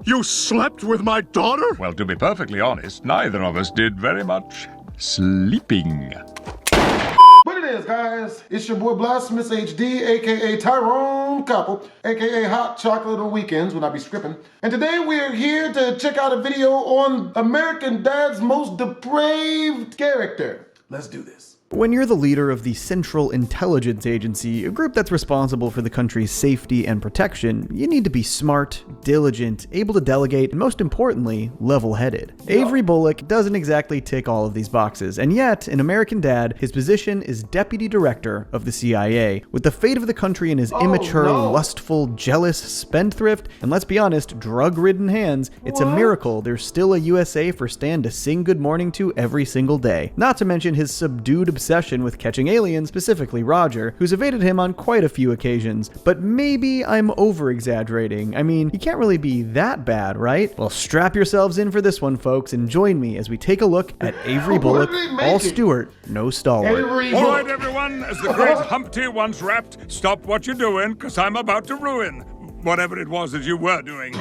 You slept with my daughter? Well, to be perfectly honest, neither of us did very much sleeping. What it is, guys? It's your boy BlastphamousHD, aka Tyrone Couple, aka Hot Chocolate on weekends when I be scripting. And today we are here to check out a video on American Dad's most depraved character. Let's do this. When you're the leader of the Central Intelligence Agency, a group that's responsible for the country's safety and protection, you need to be smart, diligent, able to delegate, and most importantly, level-headed. Avery Bullock doesn't exactly tick all of these boxes, and yet, in American Dad, his position is Deputy Director of the CIA. With the fate of the country in his immature, lustful, jealous, spendthrift, and let's be honest, drug-ridden hands, it's a miracle there's still a USA for Stan to sing good morning to every single day. Not to mention his subdued obsession with catching aliens, specifically Roger, who's evaded him on quite a few occasions. But maybe I'm over-exaggerating. I mean, he can't really be that bad, right? Well, strap yourselves in for this one, folks, and join me as we take a look at Avery Bullock, all Stewart, no stalwart. All right, everyone, as the great Humpty once rapped, stop what you're doing, because I'm about to ruin whatever it was that you were doing.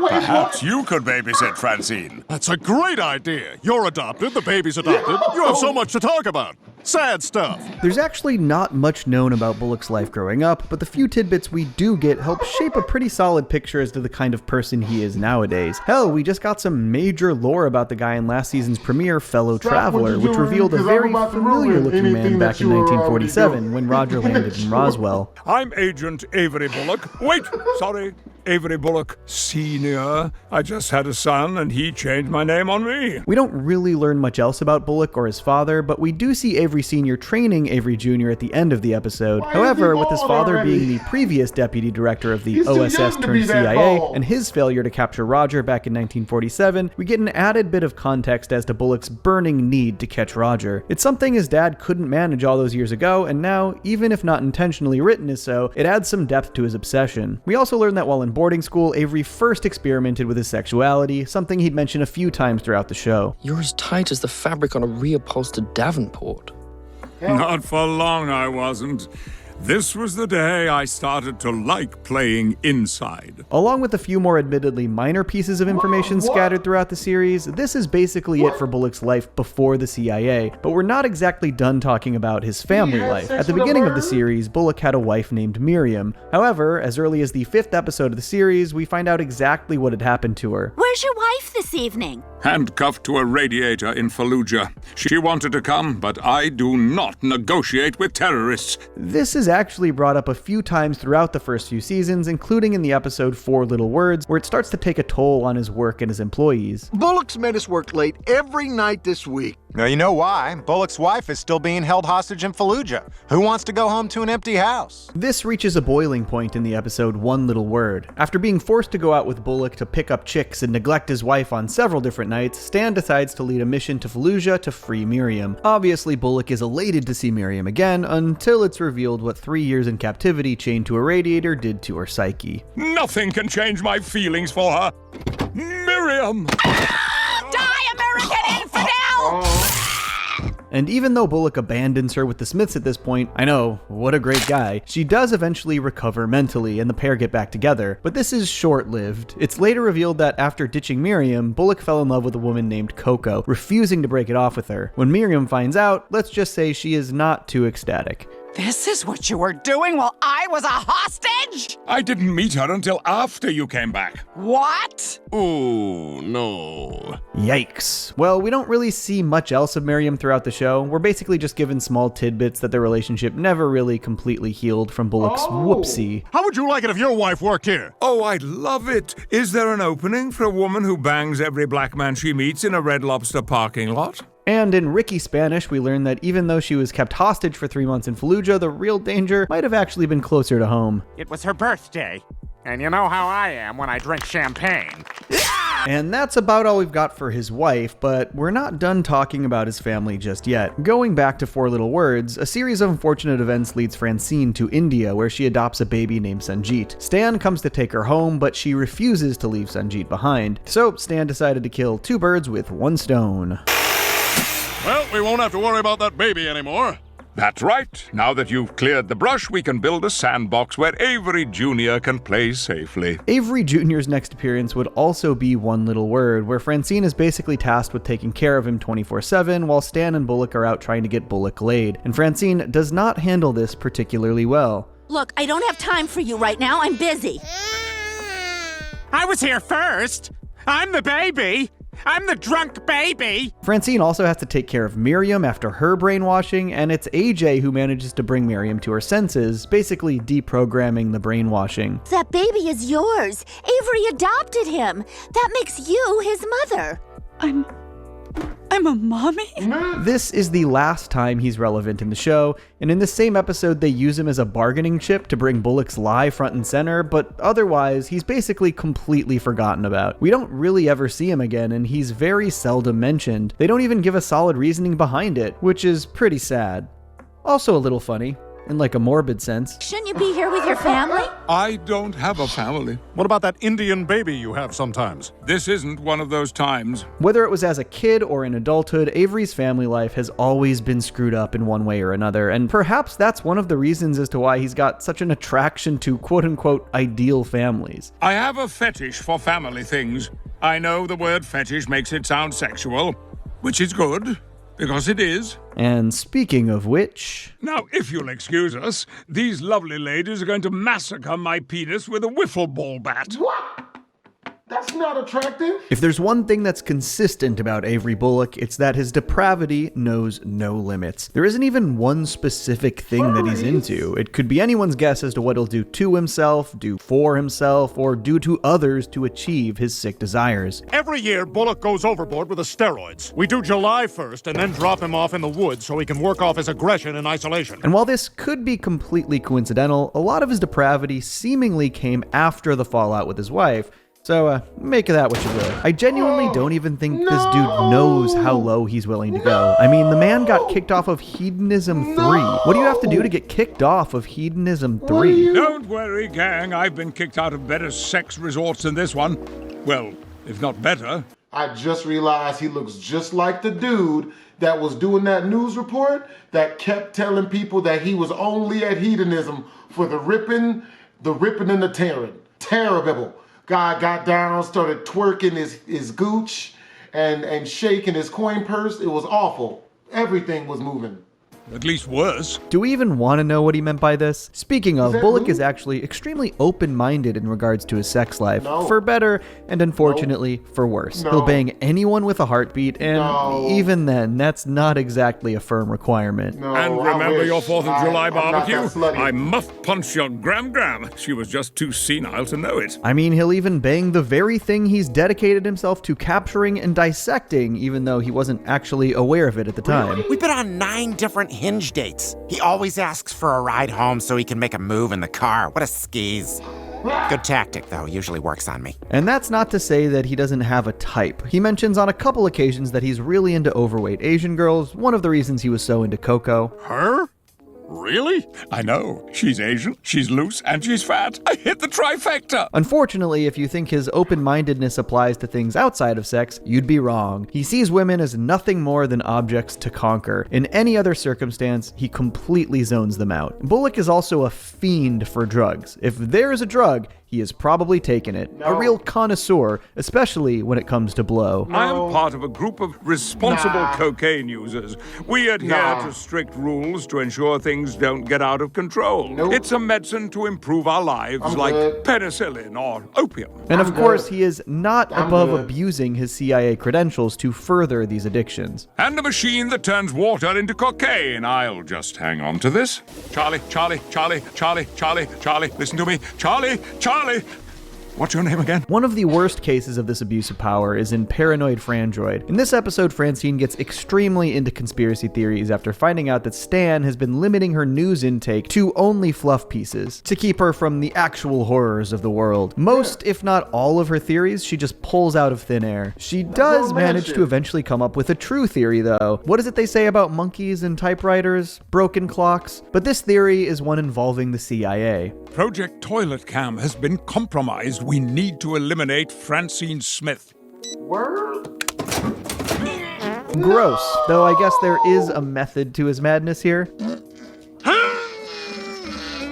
Perhaps you could babysit Francine. That's a great idea. You're adopted, the baby's adopted. You have so much to talk about. Sad stuff. There's actually not much known about Bullock's life growing up, but the few tidbits we do get help shape a pretty solid picture as to the kind of person he is nowadays. Hell, we just got some major lore about the guy in last season's premiere, Fellow Traveler, which revealed a very familiar-looking man back in 1947 when Roger landed in Roswell. I'm Agent Avery Bullock. Wait, sorry. Avery Bullock Sr. I just had a son, and he changed my name on me. We don't really learn much else about Bullock or his father, but we do see Avery Sr. training Avery Jr. at the end of the episode. However, with his father being the previous deputy director of the OSS turned CIA, and his failure to capture Roger back in 1947, we get an added bit of context as to Bullock's burning need to catch Roger. It's something his dad couldn't manage all those years ago, and now, even if not intentionally written as so, it adds some depth to his obsession. We also learn that while in boarding school, Avery first experimented with his sexuality, something he'd mentioned a few times throughout the show. You're as tight as the fabric on a reupholstered Davenport. Not for long, I wasn't. This was the day I started to like playing inside. Along with a few more admittedly minor pieces of information scattered throughout the series, this is basically it for Bullock's life before the CIA, but we're not exactly done talking about his family life. At the beginning of the series, Bullock had a wife named Miriam. However, as early as the 5th episode of the series, we find out exactly what had happened to her. Where's your wife this evening? Handcuffed to a radiator in Fallujah. She wanted to come, but I do not negotiate with terrorists. This is actually brought up a few times throughout the first few seasons, including in the episode 4 Little Words, where it starts to take a toll on his work and his employees. Bullock's made us work late every night this week. Now you know why. Bullock's wife is still being held hostage in Fallujah. Who wants to go home to an empty house? This reaches a boiling point in the episode One Little Word. After being forced to go out with Bullock to pick up chicks and neglect his wife on several different nights, Stan decides to lead a mission to Fallujah to free Miriam. Obviously, Bullock is elated to see Miriam again, until it's revealed what 3 years in captivity chained to a radiator did to her psyche. Nothing can change my feelings for her. Miriam! Die, American infidel! And even though Bullock abandons her with the Smiths at this point, I know, what a great guy, she does eventually recover mentally and the pair get back together. But this is short-lived. It's later revealed that after ditching Miriam, Bullock fell in love with a woman named Coco, refusing to break it off with her. When Miriam finds out, let's just say she is not too ecstatic. This is what you were doing while I was a hostage? I didn't meet her until after you came back. What? Oh, no. Yikes. Well, we don't really see much else of Miriam throughout the show. We're basically just given small tidbits that their relationship never really completely healed from Bullock's whoopsie. How would you like it if your wife worked here? Oh, I'd love it. Is there an opening for a woman who bangs every black man she meets in a Red Lobster parking lot? And in Ricky Spanish, we learn that even though she was kept hostage for 3 months in Fallujah, the real danger might have actually been closer to home. It was her birthday, and you know how I am when I drink champagne. And that's about all we've got for his wife, but we're not done talking about his family just yet. Going back to 4 Little Words, a series of unfortunate events leads Francine to India, where she adopts a baby named Sanjeet. Stan comes to take her home, but she refuses to leave Sanjeet behind. So Stan decided to kill 2 birds with 1 stone. Well, we won't have to worry about that baby anymore. That's right. Now that you've cleared the brush, we can build a sandbox where Avery Jr. can play safely. Avery Jr.'s next appearance would also be One Little Word, where Francine is basically tasked with taking care of him 24/7 while Stan and Bullock are out trying to get Bullock laid, and Francine does not handle this particularly well. Look, I don't have time for you right now. I'm busy. I was here first. I'm the baby. I'm the drunk baby. Francine also has to take care of Miriam after her brainwashing, and it's AJ who manages to bring Miriam to her senses, basically deprogramming the brainwashing. That baby is yours. Avery adopted him. That makes you his mother. I'm a mommy? This is the last time he's relevant in the show, and in the same episode they use him as a bargaining chip to bring Bullock's lie front and center, but otherwise he's basically completely forgotten about. We don't really ever see him again, and he's very seldom mentioned. They don't even give a solid reasoning behind it, which is pretty sad. Also a little funny, in like a morbid sense. Shouldn't you be here with your family? I don't have a family. What about that Indian baby you have sometimes? This isn't one of those times. Whether it was as a kid or in adulthood, Avery's family life has always been screwed up in one way or another, and perhaps that's one of the reasons as to why he's got such an attraction to quote-unquote ideal families. I have a fetish for family things. I know the word fetish makes it sound sexual, which is good, because it is. And speaking of which... Now, if you'll excuse us, these lovely ladies are going to massacre my penis with a wiffle ball bat. What? That's not attractive. If there's one thing that's consistent about Avery Bullock, it's that his depravity knows no limits. There isn't even one specific thing that he's into. It could be anyone's guess as to what he'll do to himself, do for himself, or do to others to achieve his sick desires. Every year, Bullock goes overboard with the steroids. We do July 1st and then drop him off in the woods so he can work off his aggression in isolation. And while this could be completely coincidental, a lot of his depravity seemingly came after the fallout with his wife. So, make of that what you will. I genuinely don't even think this dude knows how low he's willing to go. I mean, the man got kicked off of Hedonism 3. What do you have to do to get kicked off of Hedonism 3? Don't worry, gang. I've been kicked out of better sex resorts than this one. Well, if not better. I just realized he looks just like the dude that was doing that news report that kept telling people that he was only at hedonism for the ripping and the tearing. Terrible. Guy got down, started twerking his gooch and shaking his coin purse. It was awful. Everything was moving. At least worse. Do we even want to know what he meant by this? Speaking of, Bullock is actually extremely open-minded in regards to his sex life. No. For better, and unfortunately, for worse. No. He'll bang anyone with a heartbeat, and No. even then, that's not exactly a firm requirement. No, And I remember wish. your 4th of July I'm not barbecue? that slutty. I muff punched your Gram. She was just too senile to know it. I mean, he'll even bang the very thing he's dedicated himself to capturing and dissecting, even though he wasn't actually aware of it at the time. We've been on 9 different Hinge dates. He always asks for a ride home so he can make a move in the car. What a skis. Good tactic, though. Usually works on me. And that's not to say that he doesn't have a type. He mentions on a couple occasions that he's really into overweight Asian girls, one of the reasons he was so into Coco. Her? Really? I know. She's Asian, she's loose, and she's fat. I hit the trifecta. Unfortunately, if you think his open-mindedness applies to things outside of sex, you'd be wrong. He sees women as nothing more than objects to conquer. In any other circumstance, he completely zones them out. Bullock is also a fiend for drugs. If there is a drug, he has probably taken it. A real connoisseur, especially when it comes to blow. I am part of a group of responsible cocaine users. We adhere to strict rules to ensure things don't get out of control. Nope. It's a medicine to improve our lives, I'm like good. penicillin or opium. And of I'm course, good. he is not I'm above good. abusing his CIA credentials to further these addictions. And a machine that turns water into cocaine. I'll just hang on to this. Charlie, listen to me. Charlie. What's your name again? One of the worst cases of this abuse of power is in Paranoid Frandroid. In this episode, Francine gets extremely into conspiracy theories after finding out that Stan has been limiting her news intake to only fluff pieces to keep her from the actual horrors of the world. Most, if not all of her theories, she just pulls out of thin air. She does manage to eventually come up with a true theory, though. What is it they say about monkeys and typewriters? Broken clocks? But this theory is one involving the CIA. Project Toilet Cam has been compromised. We need to eliminate Francine Smith. Word? Gross, though I guess there is a method to his madness here.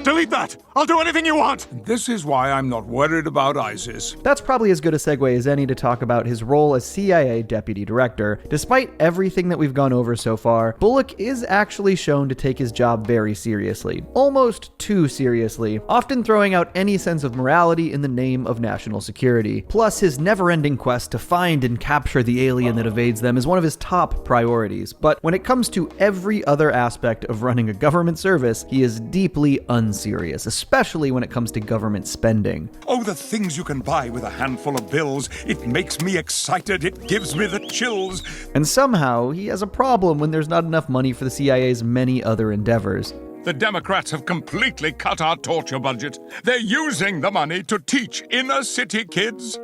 Delete that! I'll do anything you want! This is why I'm not worried about ISIS. That's probably as good a segue as any to talk about his role as CIA Deputy Director. Despite everything that we've gone over so far, Bullock is actually shown to take his job very seriously. Almost too seriously, often throwing out any sense of morality in the name of national security. Plus, his never-ending quest to find and capture the alien that evades them is one of his top priorities. But when it comes to every other aspect of running a government service, he is deeply unserious, especially when it comes to government spending. Oh, the things you can buy with a handful of bills. It makes me excited. It gives me the chills. And somehow, he has a problem when there's not enough money for the CIA's many other endeavors. The Democrats have completely cut our torture budget. They're using the money to teach inner-city kids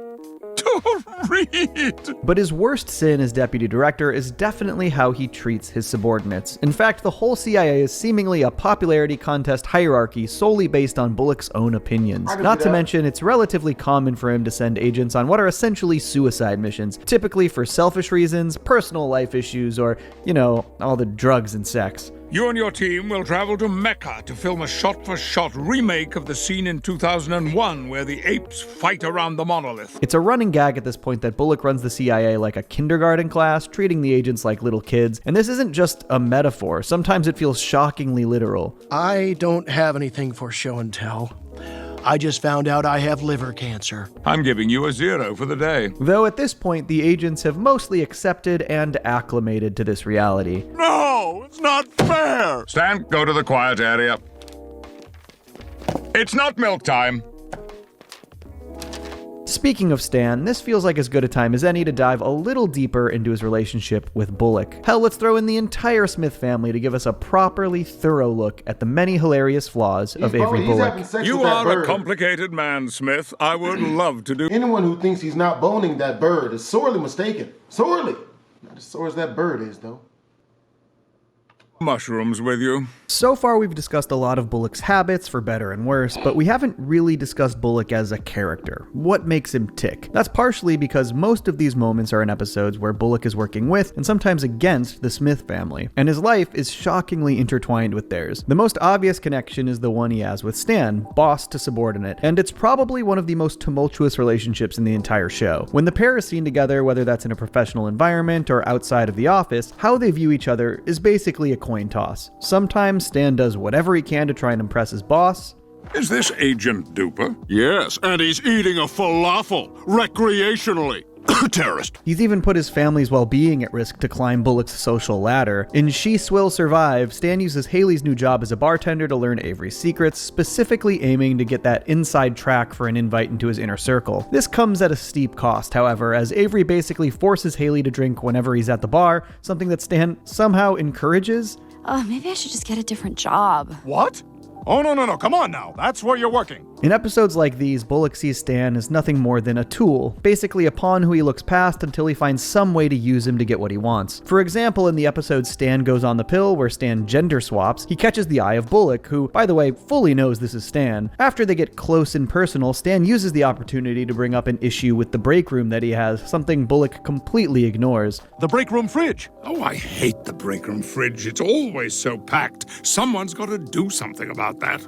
to read. But his worst sin as deputy director is definitely how he treats his subordinates. In fact, the whole CIA is seemingly a popularity contest hierarchy solely based on Bullock's own opinions. Not to mention, it's relatively common for him to send agents on what are essentially suicide missions, typically for selfish reasons, personal life issues, or, all the drugs and sex. You and your team will travel to Mecca to film a shot-for-shot remake of the scene in 2001 where the apes fight around the monolith. It's a running gag at this point that Bullock runs the CIA like a kindergarten class, treating the agents like little kids. And this isn't just a metaphor. Sometimes it feels shockingly literal. I don't have anything for show and tell. I just found out I have liver cancer. I'm giving you a 0 for the day. Though at this point, the agents have mostly accepted and acclimated to this reality. No, it's not fair! Stan, go to the quiet area. It's not milk time. Speaking of Stan, this feels like as good a time as any to dive a little deeper into his relationship with Bullock. Hell, let's throw in the entire Smith family to give us a properly thorough look at the many hilarious flaws of Avery Bullock. You are a complicated man, Smith. I would love to do... Anyone who thinks he's not boning that bird is sorely mistaken. Sorely. Not as sore as that bird is, though. mushrooms with you. So far, we've discussed a lot of Bullock's habits, for better and worse, but we haven't really discussed Bullock as a character. What makes him tick? That's partially because most of these moments are in episodes where Bullock is working with, and sometimes against, the Smith family, and his life is shockingly intertwined with theirs. The most obvious connection is the one he has with Stan, boss to subordinate, and it's probably one of the most tumultuous relationships in the entire show. When the pair is seen together, whether that's in a professional environment or outside of the office, how they view each other is basically a coin toss. Sometimes Stan does whatever he can to try and impress his boss. Is this Agent Duper? Yes, and he's eating a falafel recreationally. Terrorist. He's even put his family's well-being at risk to climb Bullock's social ladder. In She Swill Survive, Stan uses Haley's new job as a bartender to learn Avery's secrets, specifically aiming to get that inside track for an invite into his inner circle. This comes at a steep cost, however, as Avery basically forces Haley to drink whenever he's at the bar, something that Stan somehow encourages. Maybe I should just get a different job. What? Oh, no, come on now. That's where you're working. In episodes like these, Bullock sees Stan as nothing more than a tool, basically a pawn who he looks past until he finds some way to use him to get what he wants. For example, in the episode Stan Goes on the Pill, where Stan gender swaps, he catches the eye of Bullock, who, by the way, fully knows this is Stan. After they get close and personal, Stan uses the opportunity to bring up an issue with the break room that he has, something Bullock completely ignores. The break room fridge. Oh, I hate the break room fridge. It's always so packed. Someone's got to do something about that.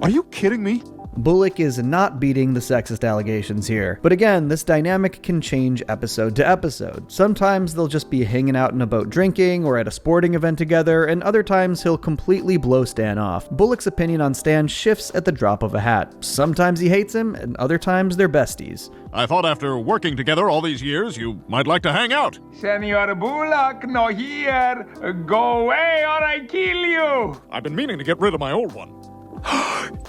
Are you kidding me? Bullock is not beating the sexist allegations here. But again, this dynamic can change episode to episode. Sometimes they'll just be hanging out in a boat drinking or at a sporting event together, and other times he'll completely blow Stan off. Bullock's opinion on Stan shifts at the drop of a hat. Sometimes he hates him, and other times they're besties. I thought after working together all these years, you might like to hang out. Senor Bullock, no here. Go away or I kill you. I've been meaning to get rid of my old one.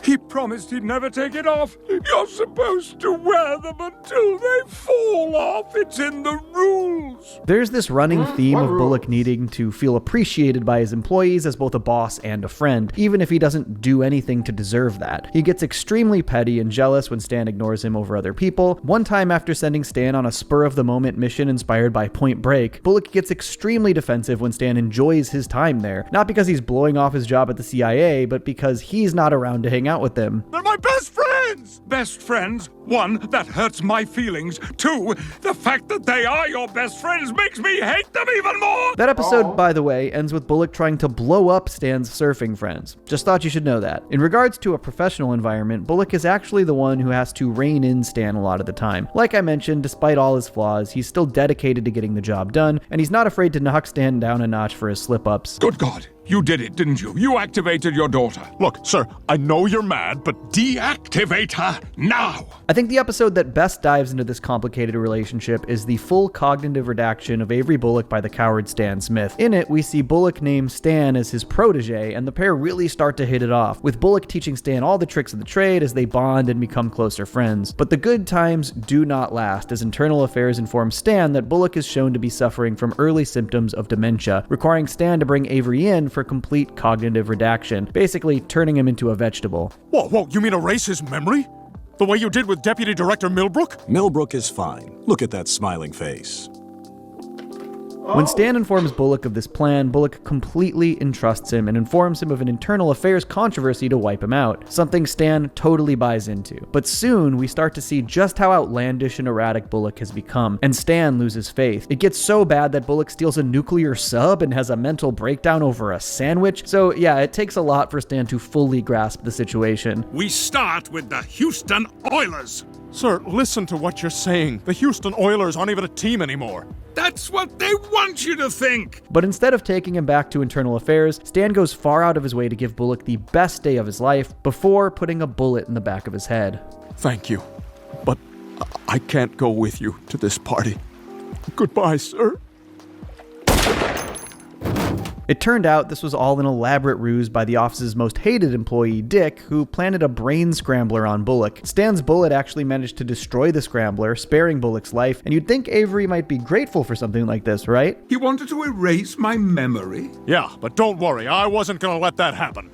He promised he'd never take it off. You're supposed to wear them until they fall off. It's in the rules. There's this running theme of Bullock needing to feel appreciated by his employees as both a boss and a friend, even if he doesn't do anything to deserve that. He gets extremely petty and jealous when Stan ignores him over other people. One time after sending Stan on a spur-of-the-moment mission inspired by Point Break, Bullock gets extremely defensive when Stan enjoys his time there, not because he's blowing off his job at the CIA, but because he's not around to hang out out with them. They're my best friends! Best friends? One, that hurts my feelings. Two, the fact that they are your best friends makes me hate them even more! That episode, by the way, ends with Bullock trying to blow up Stan's surfing friends. Just thought you should know that. In regards to a professional environment, Bullock is actually the one who has to rein in Stan a lot of the time. Like I mentioned, despite all his flaws, he's still dedicated to getting the job done, and he's not afraid to knock Stan down a notch for his slip-ups. Good God, you did it, didn't you? You activated your daughter. Look, sir, I know you're mad, but Deactivate her now! I think the episode that best dives into this complicated relationship is the full cognitive redaction of Avery Bullock by the coward Stan Smith. In it, we see Bullock name Stan as his protege, and the pair really start to hit it off, with Bullock teaching Stan all the tricks of the trade as they bond and become closer friends. But the good times do not last, as Internal Affairs informs Stan that Bullock is shown to be suffering from early symptoms of dementia, requiring Stan to bring Avery in for complete cognitive redaction, basically turning him into a vegetable. Whoa, you mean erase his memory? The way you did with Deputy Director Millbrook? Millbrook is fine. Look at that smiling face. When Stan informs Bullock of this plan, Bullock completely entrusts him and informs him of an internal affairs controversy to wipe him out, something Stan totally buys into. But soon, we start to see just how outlandish and erratic Bullock has become, and Stan loses faith. It gets so bad that Bullock steals a nuclear sub and has a mental breakdown over a sandwich. So yeah, it takes a lot for Stan to fully grasp the situation. We start with the Houston Oilers. Sir, listen to what you're saying. The Houston Oilers aren't even a team anymore. That's what they want you to think! But instead of taking him back to Internal Affairs, Stan goes far out of his way to give Bullock the best day of his life before putting a bullet in the back of his head. Thank you, but I can't go with you to this party. Goodbye, sir. It turned out this was all an elaborate ruse by the office's most hated employee, Dick, who planted a brain scrambler on Bullock. Stan's bullet actually managed to destroy the scrambler, sparing Bullock's life, and you'd think Avery might be grateful for something like this, right? He wanted to erase my memory? Yeah, but don't worry, I wasn't gonna let that happen.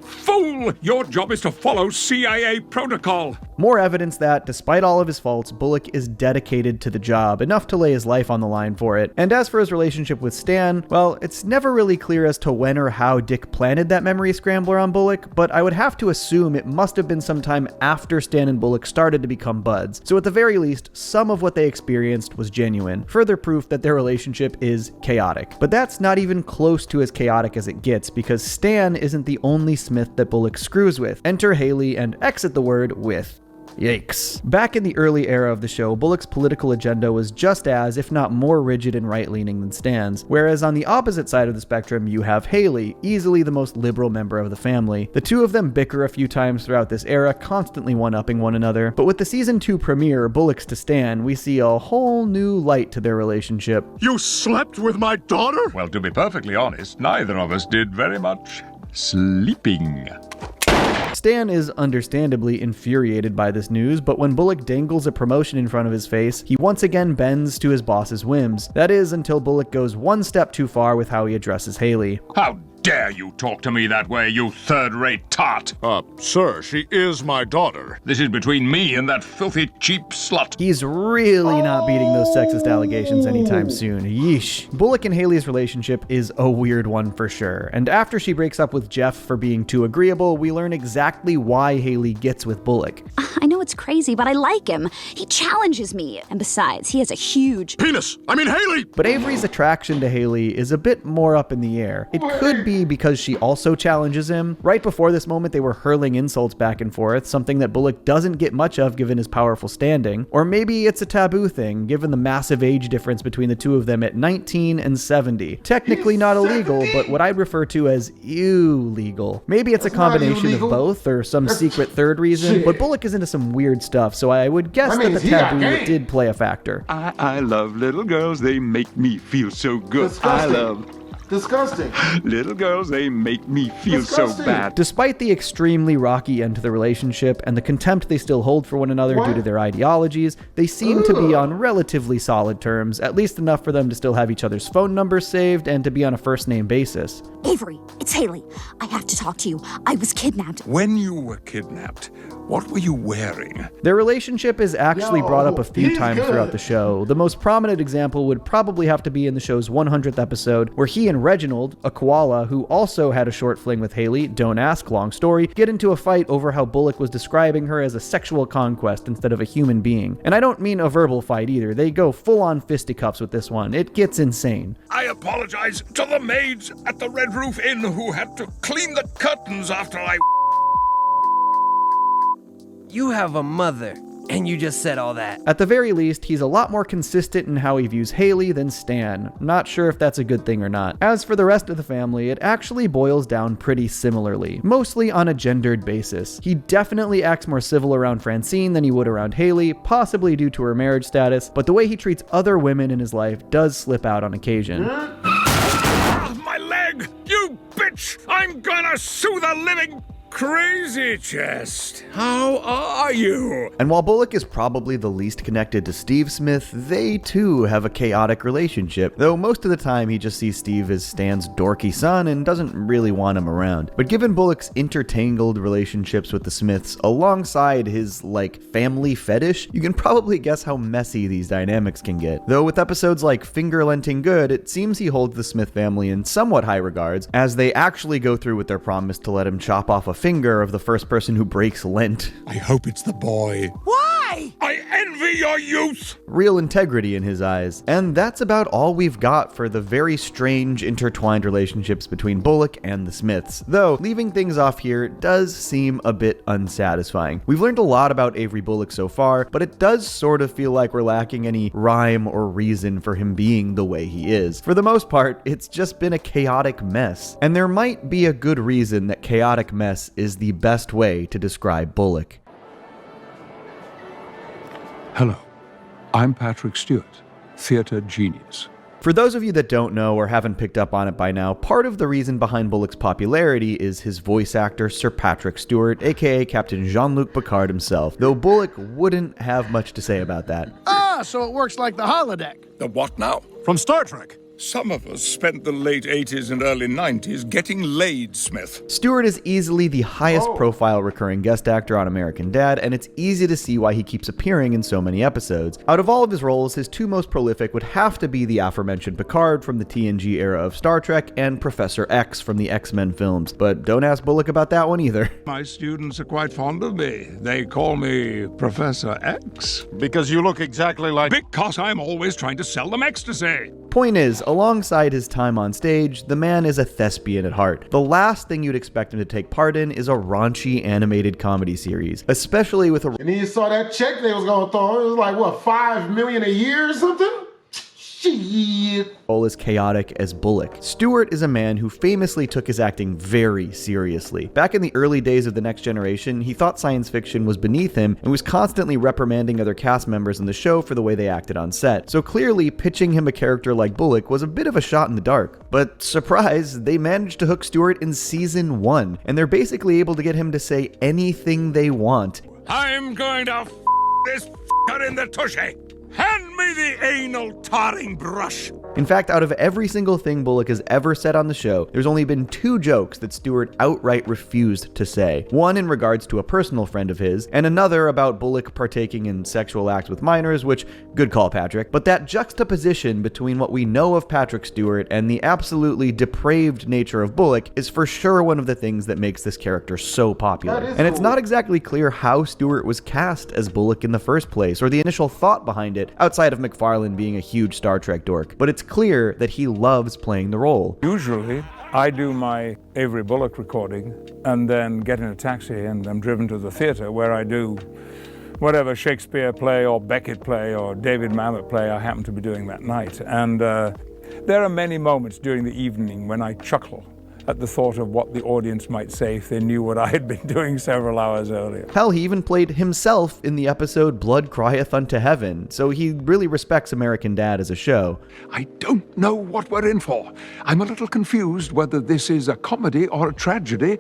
Fool! Your job is to follow CIA protocol. More evidence that, despite all of his faults, Bullock is dedicated to the job, enough to lay his life on the line for it. And as for his relationship with Stan, well, it's never really clear as to when or how Dick planted that memory scrambler on Bullock, but I would have to assume it must have been sometime after Stan and Bullock started to become buds. So at the very least, some of what they experienced was genuine. Further proof that their relationship is chaotic. But that's not even close to as chaotic as it gets, because Stan isn't the only Smith that Bullock screws with. Enter Haley and exit the word with. Yikes. Back in the early era of the show, Bullock's political agenda was just as, if not more rigid and right-leaning than Stan's, whereas on the opposite side of the spectrum, you have Haley, easily the most liberal member of the family. The two of them bicker a few times throughout this era, constantly one-upping one another, but with the season 2 premiere, Bullock's to Stan, we see a whole new light to their relationship. You slept with my daughter? Well, to be perfectly honest, neither of us did very much sleeping. Stan is understandably infuriated by this news, but when Bullock dangles a promotion in front of his face, he once again bends to his boss's whims. That is, until Bullock goes one step too far with how he addresses Haley. How dare you talk to me that way, you third-rate tart? Sir, she is my daughter. This is between me and that filthy, cheap slut. He's really not beating those sexist allegations anytime soon. Yeesh. Bullock and Haley's relationship is a weird one for sure, and after she breaks up with Jeff for being too agreeable, we learn exactly why Haley gets with Bullock. I know it's crazy, but I like him. He challenges me, and besides, he has a huge penis. I mean Haley! But Avery's attraction to Haley is a bit more up in the air. It could be because she also challenges him. Right before this moment, they were hurling insults back and forth, something that Bullock doesn't get much of given his powerful standing. Or maybe it's a taboo thing, given the massive age difference between the two of them at 19 and 70. Technically not illegal, but what I'd refer to as illegal. Maybe it's a combination of both, or some secret third reason, but Bullock is into some weird stuff, so I would guess that the taboo did play a factor. I love little girls, they make me feel so good. Disgusting. Little girls, they make me feel so bad. Despite the extremely rocky end to the relationship and the contempt they still hold for one another due to their ideologies, they seem to be on relatively solid terms, at least enough for them to still have each other's phone numbers saved and to be on a first-name basis. Avery, it's Haley. I have to talk to you. I was kidnapped. When you were kidnapped, what were you wearing? Their relationship is actually brought up a few times throughout the show. The most prominent example would probably have to be in the show's 100th episode, where he and and Reginald, a koala who also had a short fling with Haley, don't ask, long story, get into a fight over how Bullock was describing her as a sexual conquest instead of a human being. And I don't mean a verbal fight either. They go full-on fisticuffs with this one. It gets insane. I apologize to the maids at the Red Roof Inn who had to clean the curtains after I... You have a mother, and you just said all that. At the very least, he's a lot more consistent in how he views Haley than Stan. Not sure if that's a good thing or not. As for the rest of the family, it actually boils down pretty similarly, mostly on a gendered basis. He definitely acts more civil around Francine than he would around Haley, possibly due to her marriage status, but the way he treats other women in his life does slip out on occasion. My leg! You bitch! I'm gonna sue the living... Crazy Chest, how are you? And while Bullock is probably the least connected to Steve Smith, they too have a chaotic relationship, though most of the time he just sees Steve as Stan's dorky son and doesn't really want him around. But given Bullock's intertangled relationships with the Smiths alongside his, family fetish, you can probably guess how messy these dynamics can get. Though with episodes like Finger-Lenting Good, it seems he holds the Smith family in somewhat high regards, as they actually go through with their promise to let him chop off a finger of the first person who breaks Lent. I hope it's the boy. Why? I envy your youth! Real integrity in his eyes. And that's about all we've got for the very strange intertwined relationships between Bullock and the Smiths, though leaving things off here does seem a bit unsatisfying. We've learned a lot about Avery Bullock so far, but it does sort of feel like we're lacking any rhyme or reason for him being the way he is. For the most part, it's just been a chaotic mess. And there might be a good reason that chaotic mess is the best way to describe Bullock. Hello, I'm Patrick Stewart, theater genius. For those of you that don't know or haven't picked up on it by now, part of the reason behind Bullock's popularity is his voice actor, Sir Patrick Stewart, aka Captain Jean-Luc Picard himself, though Bullock wouldn't have much to say about that. So it works like the holodeck. The what now? From Star Trek. Some of us spent the late 80s and early 90s getting laid, Smith. Stewart is easily the highest profile recurring guest actor on American Dad, and it's easy to see why he keeps appearing in so many episodes. Out of all of his roles, his two most prolific would have to be the aforementioned Picard from the TNG era of Star Trek and Professor X from the X-Men films, but don't ask Bullock about that one either. My students are quite fond of me. They call me Professor X. Because you look exactly like... Because I'm always trying to sell them ecstasy. Point is, alongside his time on stage, the man is a thespian at heart. The last thing you'd expect him to take part in is a raunchy animated comedy series, especially with a... And then you saw that check they was gonna throw. It was like, what, $5 million a year or something? Shit. As chaotic as Bullock. Stewart is a man who famously took his acting very seriously. Back in the early days of The Next Generation, he thought science fiction was beneath him and was constantly reprimanding other cast members in the show for the way they acted on set. So clearly, pitching him a character like Bullock was a bit of a shot in the dark. But surprise, they managed to hook Stewart in season 1, and they're basically able to get him to say anything they want. I'm going to this in the tushy. Hand me the anal tarring brush. In fact, out of every single thing Bullock has ever said on the show, there's only been 2 jokes that Stewart outright refused to say. One in regards to a personal friend of his, and another about Bullock partaking in sexual acts with minors, which, good call, Patrick. But that juxtaposition between what we know of Patrick Stewart and the absolutely depraved nature of Bullock is for sure one of the things that makes this character so popular. And it's not exactly clear how Stewart was cast as Bullock in the first place, or the initial thought behind it, outside of McFarlane being a huge Star Trek dork. But it's clear that he loves playing the role. Usually, I do my Avery Bullock recording and then get in a taxi and I'm driven to the theater where I do whatever Shakespeare play or Beckett play or David Mamet play I happen to be doing that night. And there are many moments during the evening when I chuckle at the thought of what the audience might say if they knew what I had been doing several hours earlier. Hell, he even played himself in the episode Blood Crieth Unto Heaven, so he really respects American Dad as a show. I don't know what we're in for. I'm a little confused whether this is a comedy or a tragedy.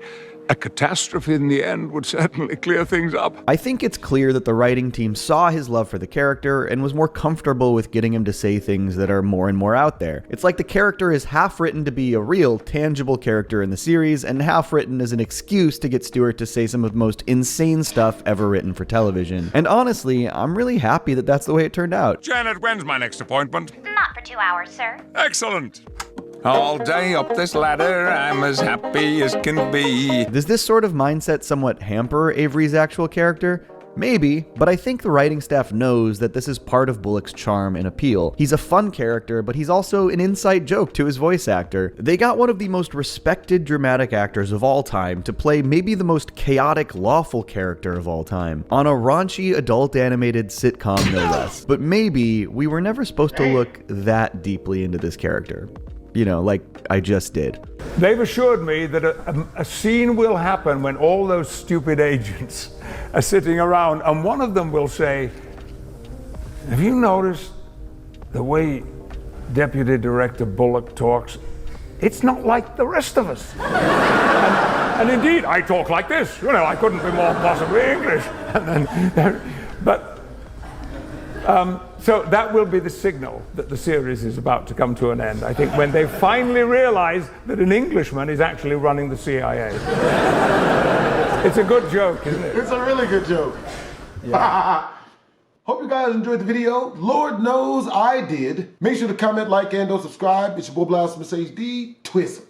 A catastrophe in the end would certainly clear things up. I think it's clear that the writing team saw his love for the character and was more comfortable with getting him to say things that are more and more out there. It's like the character is half written to be a real, tangible character in the series and half written as an excuse to get Stewart to say some of the most insane stuff ever written for television. And honestly, I'm really happy that that's the way it turned out. Janet, when's my next appointment? Not for 2 hours, sir. Excellent. All day up this ladder, I'm as happy as can be. Does this sort of mindset somewhat hamper Avery's actual character? Maybe, but I think the writing staff knows that this is part of Bullock's charm and appeal. He's a fun character, but he's also an inside joke to his voice actor. They got one of the most respected dramatic actors of all time to play maybe the most chaotic, lawful character of all time, on a raunchy, adult animated sitcom no less. But maybe we were never supposed to look that deeply into this character. You know, like I just did. They've assured me that a scene will happen when all those stupid agents are sitting around, and one of them will say, have you noticed the way Deputy Director Bullock talks? It's not like the rest of us. and indeed, I talk like this. You know, I couldn't be more possibly English. So that will be the signal that the series is about to come to an end, I think, when they finally realize that an Englishman is actually running the CIA. It's a good joke, isn't it? It's a really good joke. Yeah. Hope you guys enjoyed the video. Lord knows I did. Make sure to comment, like, and/or subscribe. It's your boy BlastphamousHD. Twist.